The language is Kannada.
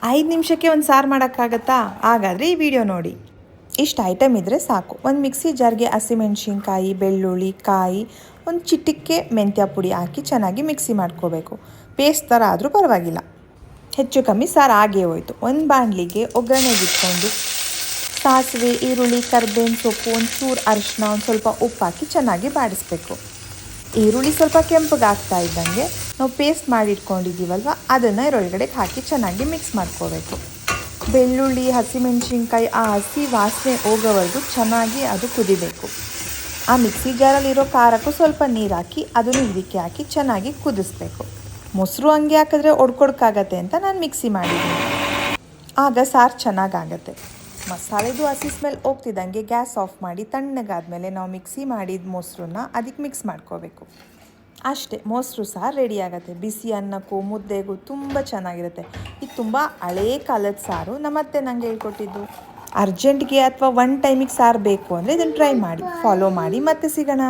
5 ನಿಮಿಷಕ್ಕೆ ಒಂದು ಸಾರು ಮಾಡೋಕ್ಕಾಗತ್ತಾ? ಹಾಗಾದರೆ ಈ ವಿಡಿಯೋ ನೋಡಿ. ಇಷ್ಟು ಐಟಮ್ ಇದ್ದರೆ ಸಾಕು. ಒಂದು ಮಿಕ್ಸಿ ಜಾರ್ಗೆ ಹಸಿಮೆಣ್ಸಿನ್ಕಾಯಿ, ಬೆಳ್ಳುಳ್ಳಿ, ಕಾಯಿ, ಒಂದು ಚಿಟಿಕೆ ಮೆಂತ್ಯ ಪುಡಿ ಹಾಕಿ ಚೆನ್ನಾಗಿ ಮಿಕ್ಸಿ ಮಾಡ್ಕೋಬೇಕು. ಪೇಸ್ಟ್ ಥರ ಆದರೂ ಪರವಾಗಿಲ್ಲ. ಹೆಚ್ಚು ಕಮ್ಮಿ ಸಾರು ಆಗೇ ಹೋಯಿತು. ಒಂದು ಬಾಣಲಿಗೆ ಒಗ್ಗರಣೆಗೆ ಇಟ್ಕೊಂಡು ಸಾಸಿವೆ, ಈರುಳ್ಳಿ, ಕರ್ಬೇವಿನ ಸೊಪ್ಪು, ಒಂಚೂರು ಅರಿಶಿನ, ಒಂದು ಸ್ವಲ್ಪ ಉಪ್ಪು ಹಾಕಿ ಚೆನ್ನಾಗಿ ಬಾಡಿಸ್ಬೇಕು. ಈರುಳ್ಳಿ ಸ್ವಲ್ಪ ಕೆಂಪಗೆ ಆಗ್ತಾ ಇದ್ದಂಗೆ ನಾವು ಪೇಸ್ಟ್ ಮಾಡಿ ಇಟ್ಕೊಂಡಿದ್ದೀವಲ್ವ ಅದನ್ನು ಇದರೊಳಗಡೆ ಹಾಕಿ ಚೆನ್ನಾಗಿ ಮಿಕ್ಸ್ ಮಾಡ್ಕೋಬೇಕು. ಬೆಳ್ಳುಳ್ಳಿ, ಹಸಿಮೆಣ್ಸಿನ್ಕಾಯಿ ಆ ಹಸಿ ವಾಸನೆ ಹೋಗೋವರೆಗೂ ಚೆನ್ನಾಗಿ ಅದು ಕುದಿಬೇಕು. ಆ ಮಿಕ್ಸಿ ಜಾರಲ್ಲಿರೋ ಖಾರಕ್ಕೂ ಸ್ವಲ್ಪ ನೀರು ಹಾಕಿ ಅದನ್ನು ಇದಕ್ಕೆ ಹಾಕಿ ಚೆನ್ನಾಗಿ ಕುದಿಸ್ಬೇಕು. ಮೊಸರು ಹಂಗೆ ಹಾಕಿದ್ರೆ ಒಡ್ಕೊಡ್ಕಾಗತ್ತೆ ಅಂತ ನಾನು ಮಿಕ್ಸಿ ಮಾಡಿದ್ದೀನಿ. ಆಗ ಸಾರು ಚೆನ್ನಾಗಾಗತ್ತೆ. ಮಸಾಲೆದು ಹಸಿ ಸ್ಮೆಲ್ ಹೋಗ್ತಿದ್ದಂಗೆ ಗ್ಯಾಸ್ ಆಫ್ ಮಾಡಿ ತಣ್ಣಗಾದ್ಮೇಲೆ ನಾವು ಮಿಕ್ಸಿ ಮಾಡಿದ ಮೊಸರನ್ನ ಅದಕ್ಕೆ ಮಿಕ್ಸ್ ಮಾಡ್ಕೋಬೇಕು. ಅಷ್ಟೇ, ಮೊಸರು ಸಾರು ರೆಡಿ ಆಗುತ್ತೆ. ಬಿಸಿ ಅನ್ನಕ್ಕೂ ಮುದ್ದೆಗೂ ತುಂಬ ಚೆನ್ನಾಗಿರುತ್ತೆ. ಇದು ತುಂಬ ಹಳೇ ಕಾಲದ ಸಾರು. ನಮ್ಮತ್ತೆ ನಂಗೆ ಹೇಳ್ಕೊಟ್ಟಿದ್ದು. ಅರ್ಜೆಂಟ್ಗೆ ಅಥವಾ ಒನ್ ಟೈಮಿಗೆ ಸಾರು ಬೇಕು ಅಂದರೆ ಇದನ್ನು ಟ್ರೈ ಮಾಡಿ, ಫಾಲೋ ಮಾಡಿ. ಮತ್ತೆ ಸಿಗೋಣ.